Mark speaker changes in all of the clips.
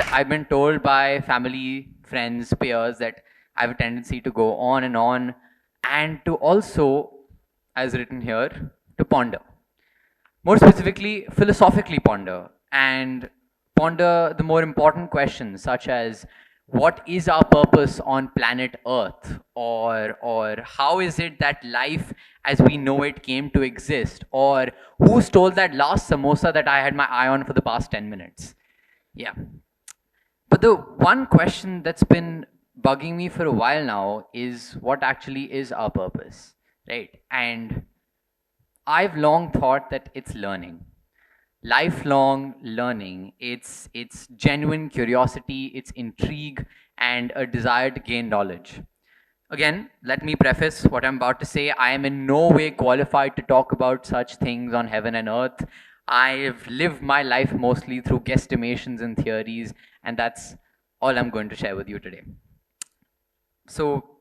Speaker 1: And I've been told by family, friends, peers that I have a tendency to go on and to also, as written here, to ponder. More specifically, philosophically ponder the more important questions, such as what is our purpose on planet Earth, or how is it that life as we know it came to exist, or who stole that last samosa that I had my eye on for the past 10 minutes. Yeah. But the one question that's been bugging me for a while now is what actually is our purpose, right? And I've long thought that it's learning, lifelong learning. It's genuine curiosity, it's intrigue, and a desire to gain knowledge. Again, let me preface what I'm about to say. I am in no way qualified to talk about such things on heaven and earth. I've lived my life mostly through guesstimations and theories, and that's all I'm going to share with you today. So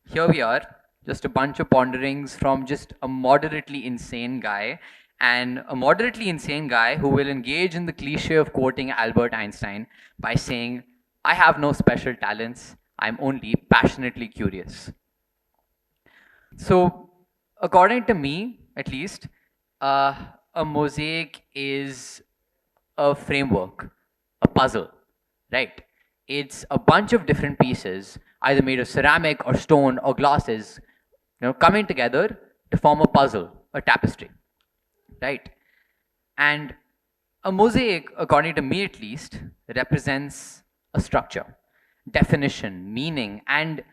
Speaker 1: here we are, just a bunch of ponderings from just a moderately insane guy, and a moderately insane guy who will engage in the cliche of quoting Albert Einstein by saying, I have no special talents, I'm only passionately curious. So according to me, at least, a mosaic is a framework, a puzzle, right? It's a bunch of different pieces, either made of ceramic or stone or glasses, coming together to form a puzzle, a tapestry, right? And a mosaic, according to me at least, represents a structure, definition, meaning, and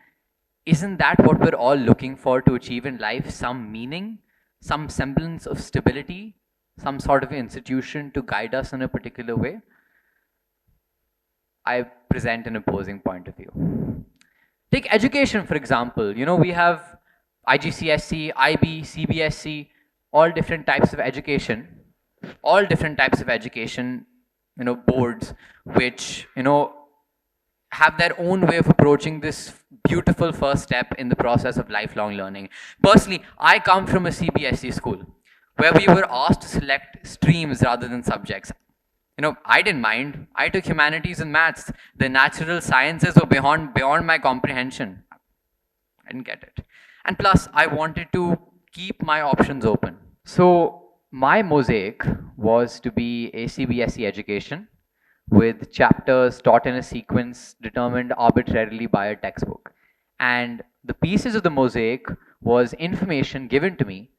Speaker 1: isn't that what we're all looking for to achieve in life? Some meaning, some semblance of stability, some sort of institution to guide us in a particular way? I present an opposing point of view. Take education, for example. We have IGCSE, IB, CBSE, all different types of education, boards, which, have their own way of approaching this beautiful first step in the process of lifelong learning. Personally, I come from a CBSE school where we were asked to select streams rather than subjects. I didn't mind. I took humanities and maths. The natural sciences were beyond my comprehension. I didn't get it. And plus, I wanted to keep my options open. So my mosaic was to be a CBSE education with chapters taught in a sequence determined arbitrarily by a textbook. And the pieces of the mosaic was information given to me,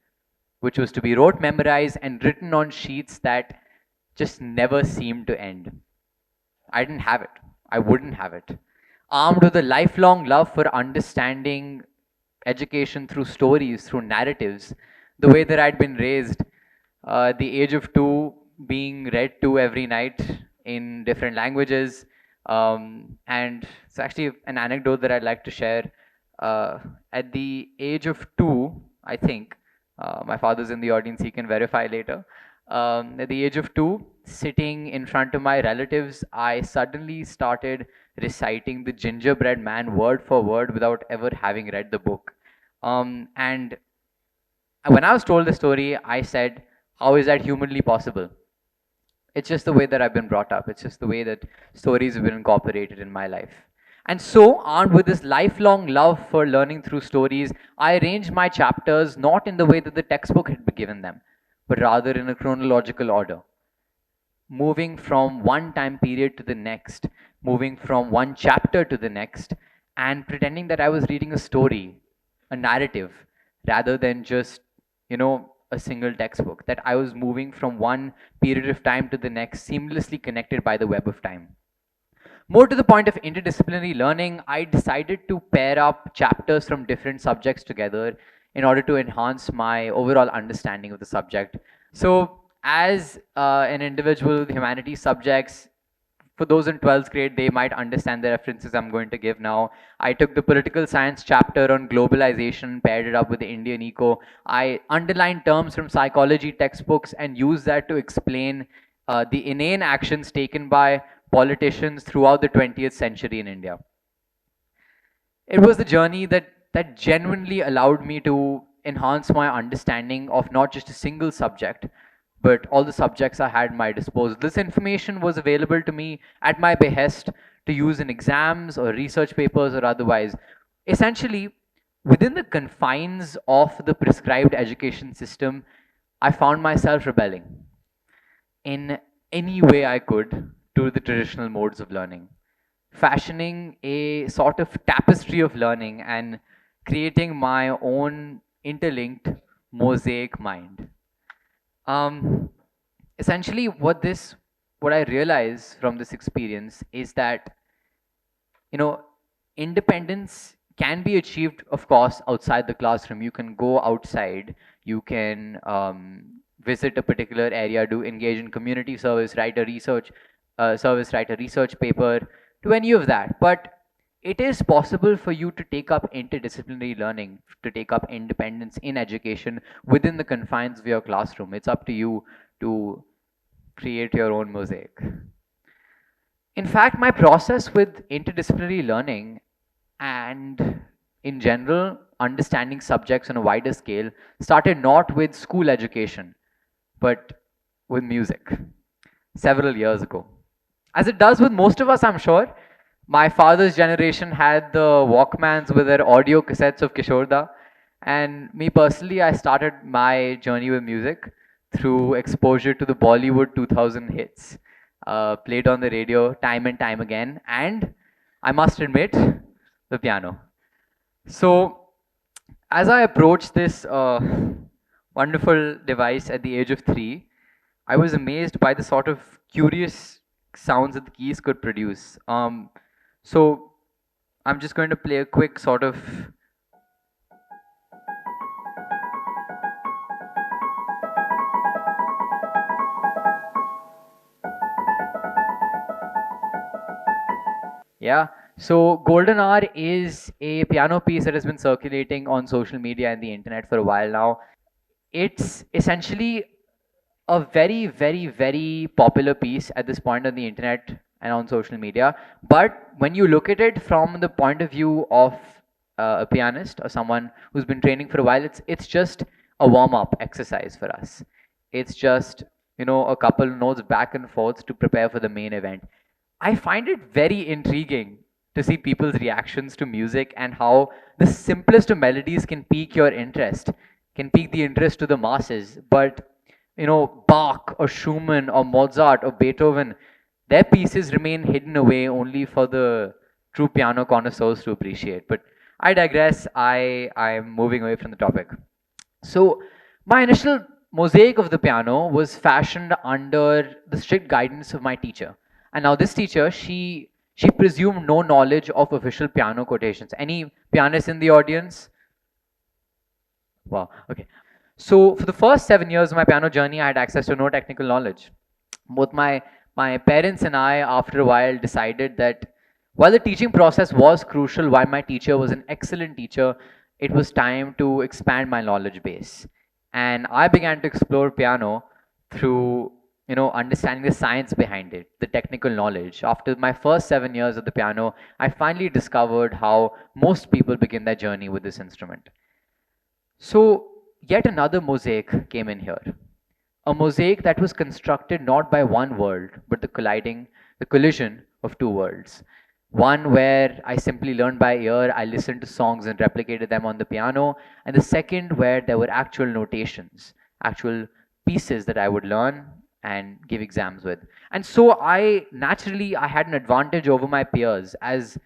Speaker 1: which was to be rote memorized and written on sheets that just never seemed to end. I didn't have it. I wouldn't have it. Armed with a lifelong love for understanding education through stories, through narratives, the way that I'd been raised, the age of 2 being read to every night in different languages. And it's actually an anecdote that I'd like to share. At the age of 2, I think, my father's in the audience, he can verify later. At the age of 2, sitting in front of my relatives, I suddenly started reciting the Gingerbread Man word for word without ever having read the book. And when I was told the story, I said, how is that humanly possible? It's just the way that I've been brought up. It's just the way that stories have been incorporated in my life. And so, armed with this lifelong love for learning through stories, I arranged my chapters not in the way that the textbook had given them, but rather in a chronological order. Moving from one time period to the next, moving from one chapter to the next, and pretending that I was reading a story, a narrative, rather than just, a single textbook, that I was moving from one period of time to the next, seamlessly connected by the web of time. More to the point of interdisciplinary learning, I decided to pair up chapters from different subjects together in order to enhance my overall understanding of the subject. So as an individual with humanities subjects, for those in 12th grade, they might understand the references I'm going to give now. I took the political science chapter on globalization, paired it up with the Indian eco. I underlined terms from psychology textbooks and used that to explain the inane actions taken by politicians throughout the 20th century in India. It was the journey that genuinely allowed me to enhance my understanding of not just a single subject, but all the subjects I had at my disposal. This information was available to me at my behest to use in exams or research papers or otherwise. Essentially, within the confines of the prescribed education system, I found myself rebelling in any way I could to the traditional modes of learning, fashioning a sort of tapestry of learning and creating my own interlinked mosaic mind. Um, Essentially, what I realize from this experience is that, you know, independence can be achieved, of course, outside the classroom. You can go outside, you can visit a particular area, do engage in community service, write a research paper, do any of that. But it is possible for you to take up interdisciplinary learning, to take up independence in education within the confines of your classroom. It's up to you to create your own mosaic. In fact, my process with interdisciplinary learning and in general understanding subjects on a wider scale started not with school education, but with music several years ago. As it does with most of us, I'm sure. My father's generation had the Walkmans with their audio cassettes of Kishorda. And me personally, I started my journey with music through exposure to the Bollywood 2000 hits, played on the radio time and time again. And I must admit, the piano. So, as I approached this wonderful device at the age of 3, I was amazed by the sort of curious sounds that the keys could produce. So I'm just going to play a quick sort of. Yeah. So Golden Hour is a piano piece that has been circulating on social media and the internet for a while now. It's essentially a very, very, very popular piece at this point on the internet and on social media. But when you look at it from the point of view of a pianist or someone who's been training for a while, it's just a warm-up exercise for us. It's just, you know, a couple notes back and forth to prepare for the main event. I find it very intriguing to see people's reactions to music and how the simplest of melodies can pique your interest, can pique the interest to the masses. But you know, Bach or Schumann or Mozart or Beethoven, their pieces remain hidden away only for the true piano connoisseurs to appreciate. But I digress. I'm moving away from the topic. So my initial mosaic of the piano was fashioned under the strict guidance of my teacher. And now this teacher, she presumed no knowledge of official piano quotations. Any pianists in the audience? Wow. Okay. So for the first 7 years of my piano journey, I had access to no technical knowledge. Both my parents and I, after a while, decided that while the teaching process was crucial, while my teacher was an excellent teacher, it was time to expand my knowledge base. And I began to explore piano through, you know, understanding the science behind it, the technical knowledge. After my first 7 years of the piano, I finally discovered how most people begin their journey with this instrument. So yet another mosaic came in here. A mosaic that was constructed not by one world, but the collision of two worlds. One where I simply learned by ear, I listened to songs and replicated them on the piano, and the second where there were actual notations, actual pieces that I would learn and give exams with. And so I had an advantage over my peers as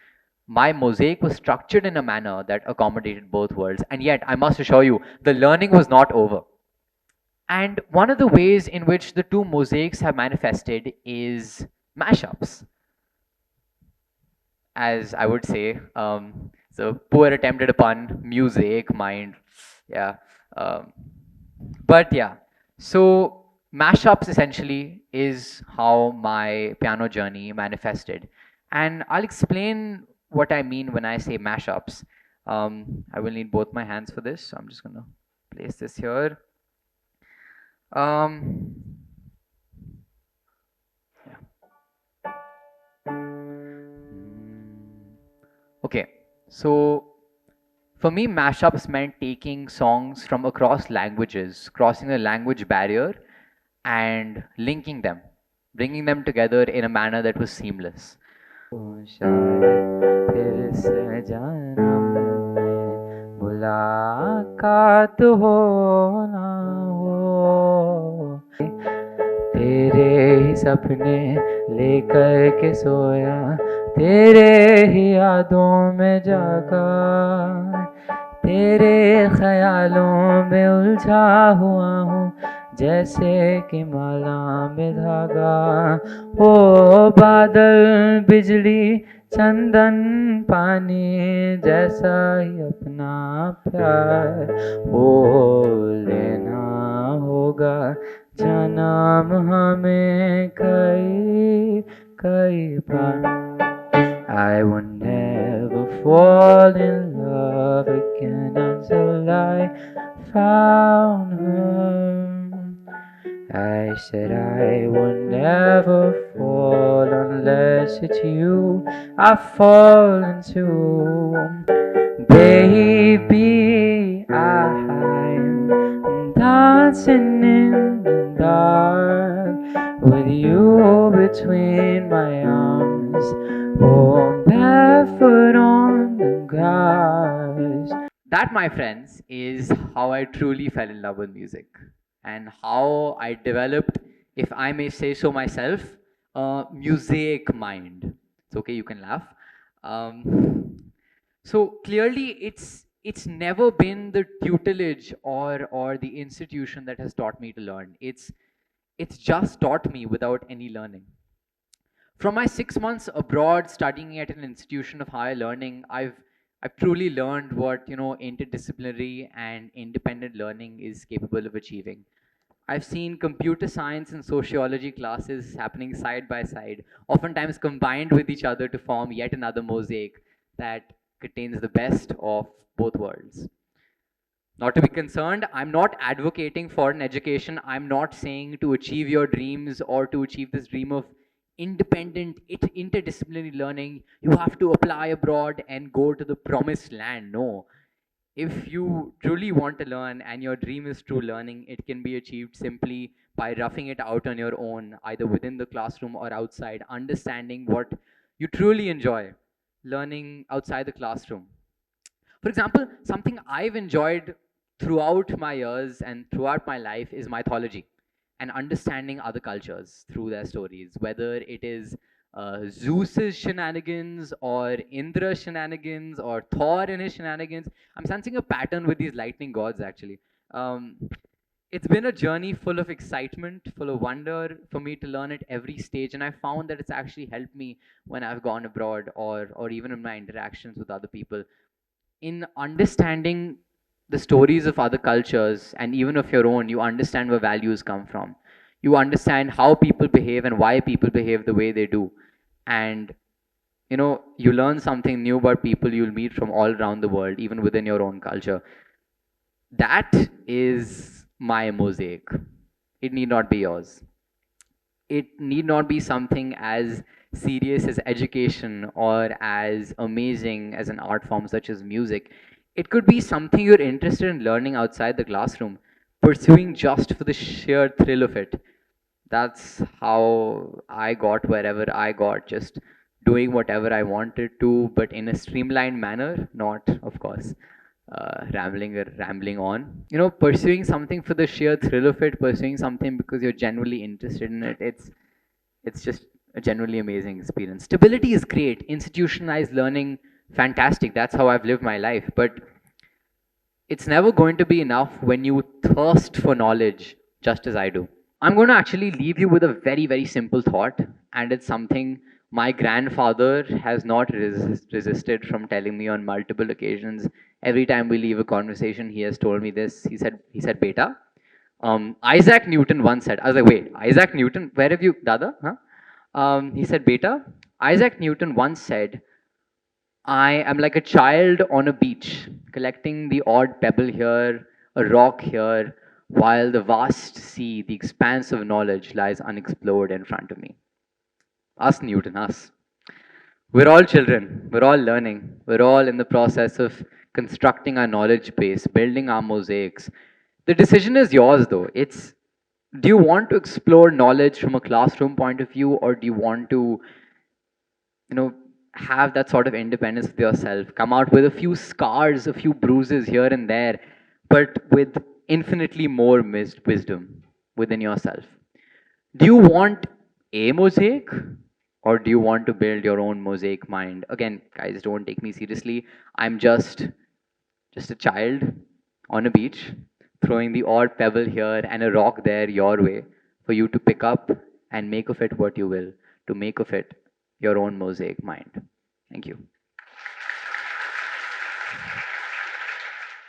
Speaker 1: my mosaic was structured in a manner that accommodated both worlds. And yet, I must assure you, the learning was not over. And one of the ways in which the two mosaics have manifested is mashups, as I would say. So poor attempt at a pun, mosaic mind. Yeah. Um, but yeah, so mashups essentially is how my piano journey manifested. And I'll explain what I mean when I say mashups. I will need both my hands for this, so I'm just going to place this here. Um, yeah. Okay, so for me, mashups meant taking songs from across languages, crossing the language barrier, and linking them, bringing them together in a manner that was seamless. शायद फिर से जन्म में मुलाकात हो ना हो, तेरे ही सपने लेकर के सोया, तेरे ही यादों में जागा, तेरे ख्यालों में उलझा हुआ हूँ जैसे कि माला में धागा। ओ बादल बिजली चंदन पानी जैसा ही अपना प्यार हो लेना होगा जन्म हमें कई कई बार। I would never fall in love again until I found her. I said I would never fall unless it's you I fall into. Baby, I'm dancing in the dark with you between my arms, oh, barefoot on the grass. That, my friends, is how I truly fell in love with music and how I developed, if I may say so myself, a musaic mind. It's okay, you can laugh. So clearly, it's never been the tutelage or the institution that has taught me to learn. It's just taught me without any learning. From my 6 months abroad studying at an institution of higher learning, I've truly learned what interdisciplinary and independent learning is capable of achieving. I've seen computer science and sociology classes happening side by side, oftentimes combined with each other to form yet another mosaic that contains the best of both worlds. Not to be concerned, I'm not advocating for an education. I'm not saying to achieve your dreams or to achieve this dream of independent, interdisciplinary learning, you have to apply abroad and go to the promised land. No. If you truly want to learn and your dream is true learning, it can be achieved simply by roughing it out on your own, either within the classroom or outside, understanding what you truly enjoy learning outside the classroom. For example, something I've enjoyed throughout my years and throughout my life is mythology and understanding other cultures through their stories, whether it is Zeus's shenanigans or Indra's shenanigans or Thor and his shenanigans. I'm sensing a pattern with these lightning gods actually. Um, it's been a journey full of excitement, full of wonder for me to learn at every stage, and I found that it's actually helped me when I've gone abroad or even in my interactions with other people in understanding the stories of other cultures and even of your own. You understand where values come from, you understand how people behave and why people behave the way they do, and you learn something new about people you'll meet from all around the world, even within your own culture. That is my mosaic. It need not be yours. It need not be something as serious as education or as amazing as an art form such as music. It could be something you're interested in learning outside the classroom, pursuing just for the sheer thrill of it. That's how I got wherever I got, just doing whatever I wanted to, but in a streamlined manner, not, of course, rambling on. Pursuing something for the sheer thrill of it, pursuing something because you're genuinely interested in it. It's just a genuinely amazing experience. Stability is great. Institutionalized learning, fantastic. That's how I've lived my life. But it's never going to be enough when you thirst for knowledge, just as I do. I'm going to actually leave you with a very, very simple thought, and it's something my grandfather has not resisted from telling me on multiple occasions. Every time we leave a conversation, he has told me this. He said, "Beta, Isaac Newton once said." I was like, "Wait, Isaac Newton? Where have you, Dada? Huh?" He said, "Beta, Isaac Newton once said, I am like a child on a beach, collecting the odd pebble here, a rock here, while the vast sea, the expanse of knowledge, lies unexplored in front of me." Us, Newton, us. We're all children, we're all learning, we're all in the process of constructing our knowledge base, building our mosaics. The decision is yours, though. It's Do you want to explore knowledge from a classroom point of view, or do you want to, you know, have that sort of independence with yourself, come out with a few scars, a few bruises here and there, but with infinitely more wisdom within yourself? Do you want a mosaic, or do you want to build your own mosaic mind? Again, guys, don't take me seriously. I'm just a child on a beach, throwing the odd pebble here and a rock there your way for you to pick up and make of it what you will, to make of it your own mosaic mind. Thank you.